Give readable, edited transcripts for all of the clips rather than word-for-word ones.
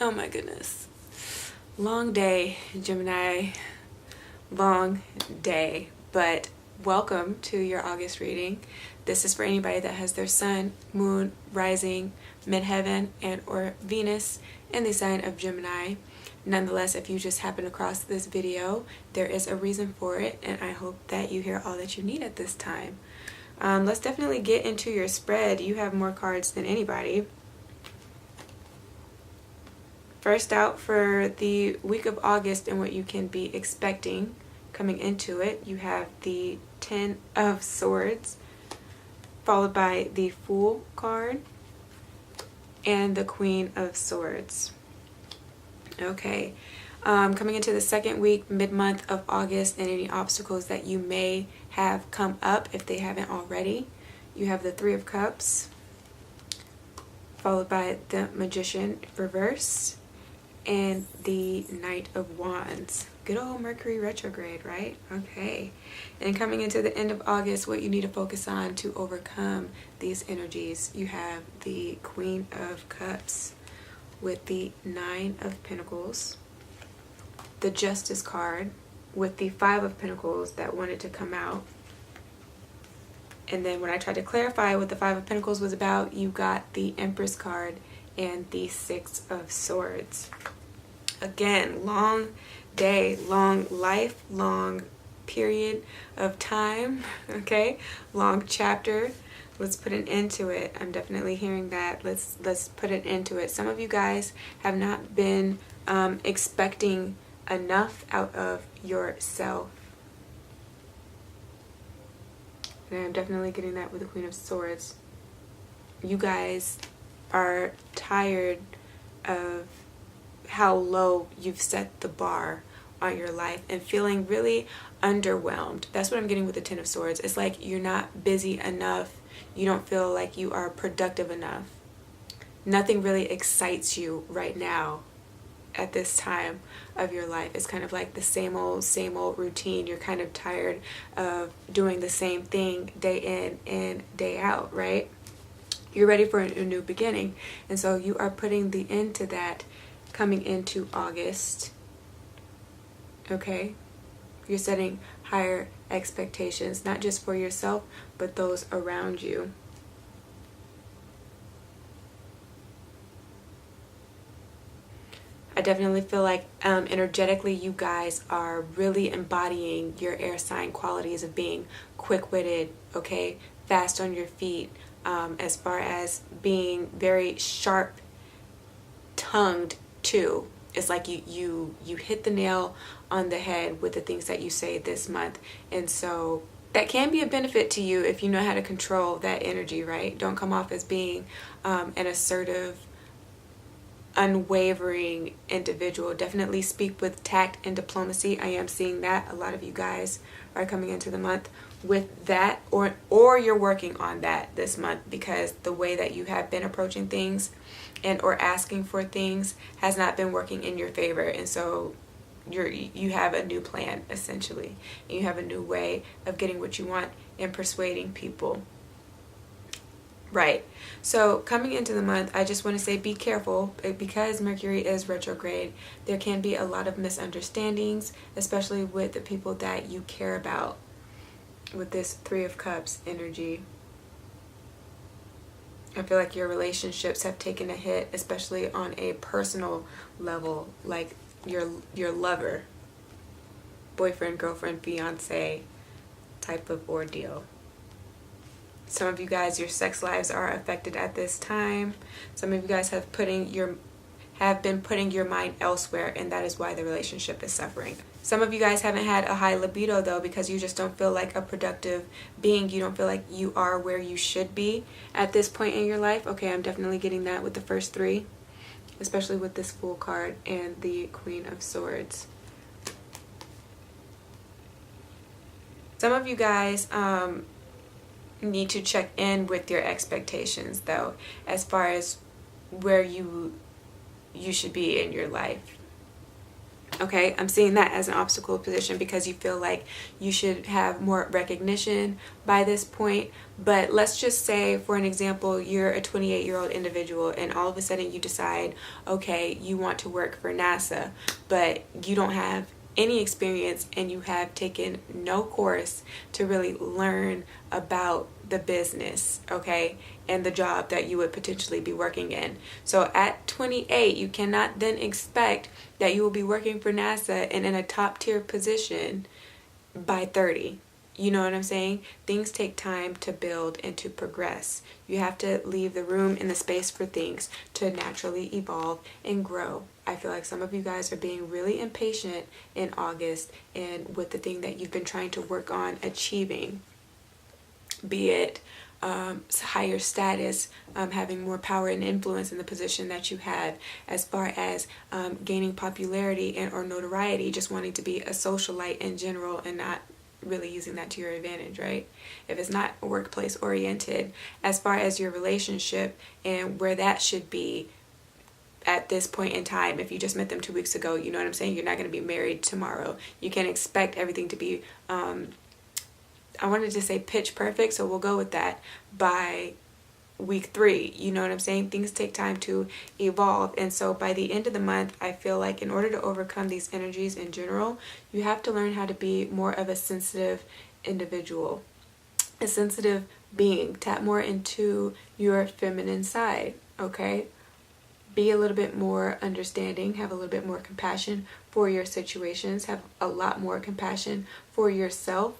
Oh my goodness. Long day, Gemini. Long day. But welcome to your August reading. This is for anybody that has their sun, moon, rising, midheaven, and or Venus in the sign of Gemini. Nonetheless, if you just happen across this video, there is a reason for it, and I hope that you hear all that you need at this time. Let's definitely get into your spread. You have more cards than anybody. First out for the week of August and what you can be expecting coming into it, you have the Ten of Swords, followed by the Fool card, and the Queen of Swords. Okay, coming into the second week, mid-month of August, and any obstacles that you may have come up if they haven't already, you have the Three of Cups, followed by the Magician reversed, and the Knight of Wands. Good old Mercury retrograde, right? Okay. And coming into the end of August, what you need to focus on to overcome these energies, you have the Queen of Cups with the Nine of Pentacles, the Justice card with the Five of Pentacles that wanted to come out. And then when I tried to clarify what the Five of Pentacles was about, you got the Empress card and the Six of Swords. Again, long day, long life, long period of time, okay? Long chapter. Let's put an end to it. I'm definitely hearing that. Let's put an end to it. Some of you guys have not been expecting enough out of yourself. And I'm definitely getting that with the Queen of Swords. You guys are tired of how low you've set the bar on your life and feeling really underwhelmed. That's what I'm getting with the Ten of Swords. It's like you're not busy enough. You don't feel like you are productive enough. Nothing really excites you right now at this time of your life. It's kind of like the same old routine. You're kind of tired of doing the same thing day in and day out, right? You're ready for a new beginning. And so you are putting the end to that coming into August. Okay? You're setting higher expectations, not just for yourself, but those around you. I definitely feel like energetically you guys are really embodying your air sign qualities of being quick-witted, okay, fast on your feet, as far as being very sharp-tongued too. It's like you hit the nail on the head with the things that you say this month, and so that can be a benefit to you if you know how to control that energy, right? Don't come off as being an assertive, unwavering individual. Definitely speak with tact and diplomacy. I am seeing that a lot of you guys are coming into the month with that, or you're working on that this month, because the way that you have been approaching things and or asking for things has not been working in your favor, and so you have a new plan essentially. You have a new way of getting what you want and persuading people. Right. So coming into the month, I just want to say be careful, because Mercury is retrograde. There can be a lot of misunderstandings, especially with the people that you care about, with this Three of Cups energy. I feel like your relationships have taken a hit, especially on a personal level, like your lover, boyfriend, girlfriend, fiance type of ordeal. Some of you guys, your sex lives are affected at this time. Some of you guys have been putting your mind elsewhere, and that is why the relationship is suffering. Some of you guys haven't had a high libido though, because you just don't feel like a productive being. You don't feel like you are where you should be at this point in your life. Okay, I'm definitely getting that with the first three, especially with this Fool card and the Queen of Swords. Some of you guys need to check in with your expectations though, as far as where you should be in your life. Okay, I'm seeing that as an obstacle position because you feel like you should have more recognition by this point. But let's just say, for an example, you're a 28-year-old individual and all of a sudden you decide, okay, you want to work for NASA, but you don't have any experience and you have taken no course to really learn about the business, okay, and the job that you would potentially be working in. So at 28, you cannot then expect that you will be working for NASA and in a top tier position by 30. You know what I'm saying? Things take time to build and to progress. You have to leave the room and the space for things to naturally evolve and grow. I feel like some of you guys are being really impatient in August and with the thing that you've been trying to work on achieving, be it higher status, having more power and influence in the position that you have, as far as gaining popularity and or notoriety, just wanting to be a socialite in general and not really using that to your advantage, right? If it's not workplace oriented, as far as your relationship and where that should be at this point in time, if you just met them 2 weeks ago, you know what I'm saying? You're not going to be married tomorrow. You can't expect everything to be, I wanted to say pitch perfect, so we'll go with that, by week 3. You know what I'm saying? Things take time to evolve. And so by the end of the month, I feel like in order to overcome these energies in general, you have to learn how to be more of a sensitive individual, a sensitive being. Tap more into your feminine side, okay? Be a little bit more understanding, have a little bit more compassion for your situations, have a lot more compassion for yourself.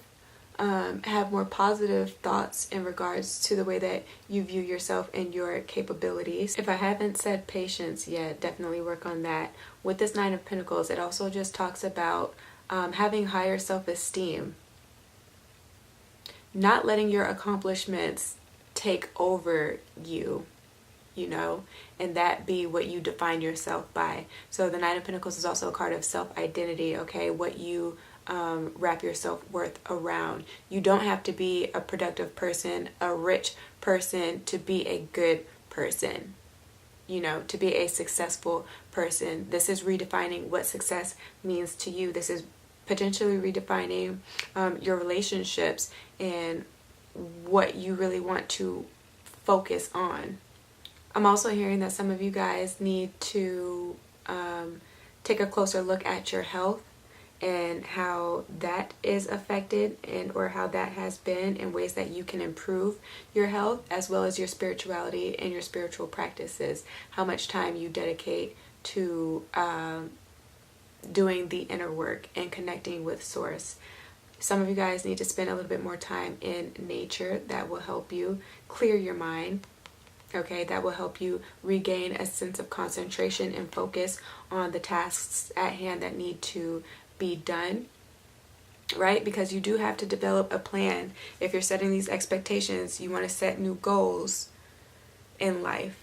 Have more positive thoughts in regards to the way that you view yourself and your capabilities. If I haven't said patience yet, definitely work on that. With this 9 of Pentacles, it also just talks about having higher self-esteem. Not letting your accomplishments take over you, you know, and that be what you define yourself by. So the 9 of Pentacles is also a card of self-identity, okay? What you wrap your self-worth around. You don't have to be a productive person, a rich person to be a good person, you know, to be a successful person. This is redefining what success means to you. This is potentially redefining your relationships and what you really want to focus on. I'm also hearing that some of you guys need to take a closer look at your health and how that is affected and or how that has been, in ways that you can improve your health, as well as your spirituality and your spiritual practices. How much time you dedicate to doing the inner work and connecting with source. Some of you guys need to spend a little bit more time in nature. That will help you clear your mind. Okay, that will help you regain a sense of concentration and focus on the tasks at hand that need to be done, right? Because you do have to develop a plan. If you're setting these expectations, you want to set new goals in life.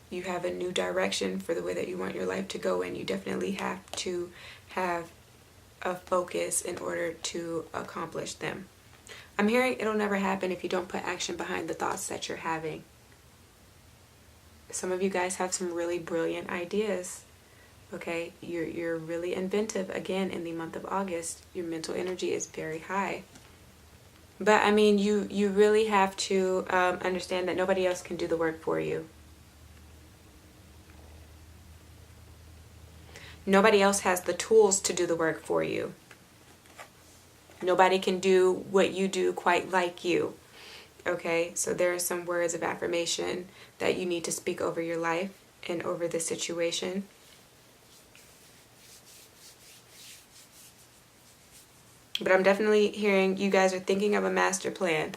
You have a new direction for the way that you want your life to go, and you definitely have to have a focus in order to accomplish them. I'm hearing it'll never happen if you don't put action behind the thoughts that you're having. Some of you guys have some really brilliant ideas. Okay, you're really inventive again in the month of August. Your mental energy is very high. But I mean, you really have to understand that nobody else can do the work for you. Nobody else has the tools to do the work for you. Nobody can do what you do quite like you. Okay, so there are some words of affirmation that you need to speak over your life and over the situation. But I'm definitely hearing you guys are thinking of a master plan.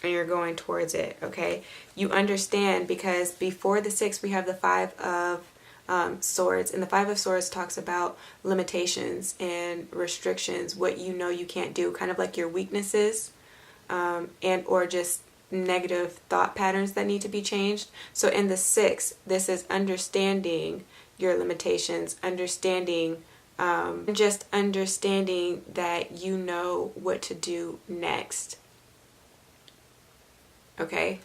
And you're going towards it, okay? You understand, because before the 6 we have the 5 of Swords. And the 5 of Swords talks about limitations and restrictions, what you know you can't do, kind of like your weaknesses and or just negative thought patterns that need to be changed. So in the 6, this is understanding your limitations, understanding, just understanding that you know what to do next. Okay?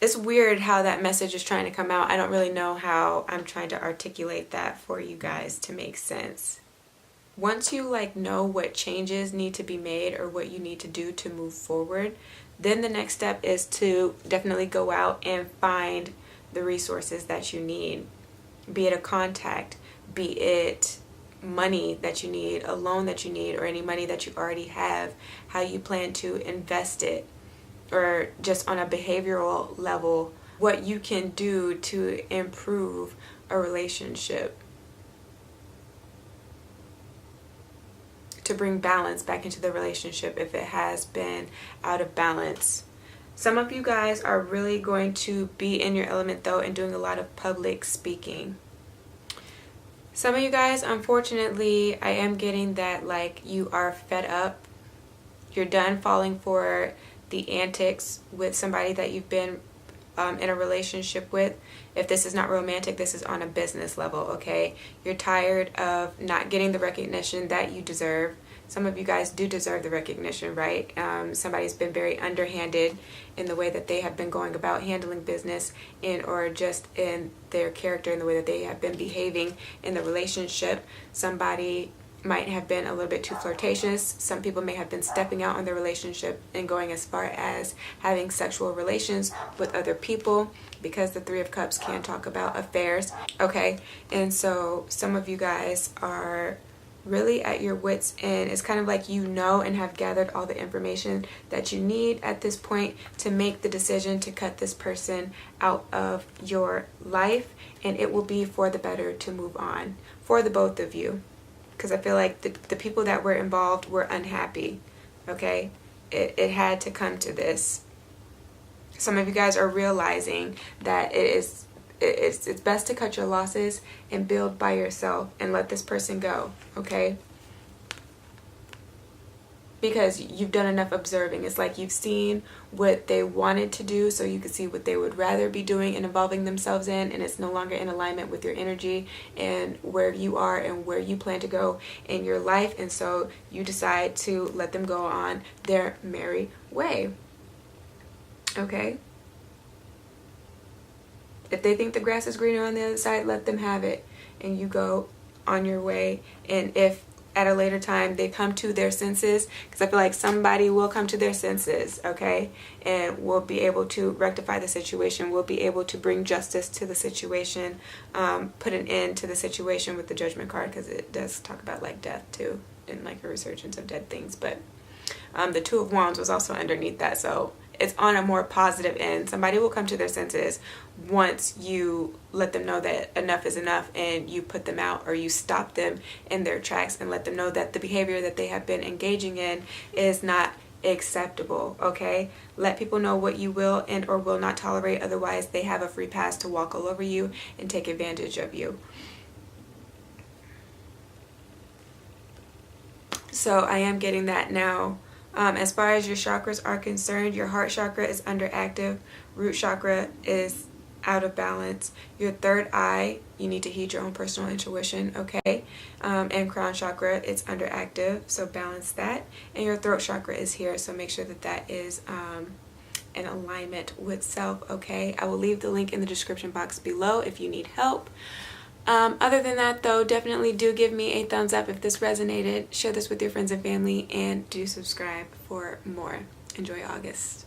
it's weird how that message is trying to come out. I don't really know how I'm trying to articulate that for you guys to make sense. Once you like know what changes need to be made or what you need to do to move forward, then the next step is to definitely go out and find the resources that you need. Be it a contact, be it money that you need, a loan that you need, or any money that you already have, how you plan to invest it, or just on a behavioral level, what you can do to improve a relationship, to bring balance back into the relationship if it has been out of balance. Some of you guys are really going to be in your element though and doing a lot of public speaking. Some of you guys, unfortunately, I am getting that like you are fed up. You're done falling for the antics with somebody that you've been in a relationship with. If this is not romantic, this is on a business level, okay? You're tired of not getting the recognition that you deserve. Some of you guys do deserve the recognition, right? Somebody's been very underhanded in the way that they have been going about handling business or just in their character, in the way that they have been behaving in the relationship. Somebody might have been a little bit too flirtatious. Some people may have been stepping out on their relationship and going as far as having sexual relations with other people, because the Three of Cups can talk about affairs, okay? And so some of you guys are really at your wits' end. It's kind of like you know and have gathered all the information that you need at this point to make the decision to cut this person out of your life, and it will be for the better to move on for the both of you. Because I feel like the people that were involved were unhappy, okay? It had to come to this. Some of you guys are realizing that it's best to cut your losses and build by yourself and let this person go, okay? Because you've done enough observing. It's like you've seen what they wanted to do, so you can see what they would rather be doing and involving themselves in, and it's no longer in alignment with your energy and where you are and where you plan to go in your life, and so you decide to let them go on their merry way, okay? If they think the grass is greener on the other side, let them have it, and you go on your way. And if at a later time they come to their senses, because I feel like somebody will come to their senses, okay, and we'll be able to rectify the situation, we'll be able to bring justice to the situation, put an end to the situation with the Judgment card, because it does talk about like death too, and like a resurgence of dead things. But the Two of Wands was also underneath that, so it's on a more positive end. Somebody will come to their senses once you let them know that enough is enough, and you put them out, or you stop them in their tracks and let them know that the behavior that they have been engaging in is not acceptable, okay? Let people know what you will and or will not tolerate, otherwise they have a free pass to walk all over you and take advantage of you. So I am getting that now. As far as your chakras are concerned, your heart chakra is underactive, root chakra is out of balance, your third eye, you need to heed your own personal intuition, okay? And crown chakra, it's underactive, so balance that. And your throat chakra is here, so make sure that that is in alignment with self, okay? I will leave the link in the description box below if you need help. Other than that though, definitely do give me a thumbs up if this resonated. Share this with your friends and family, and do subscribe for more. Enjoy August.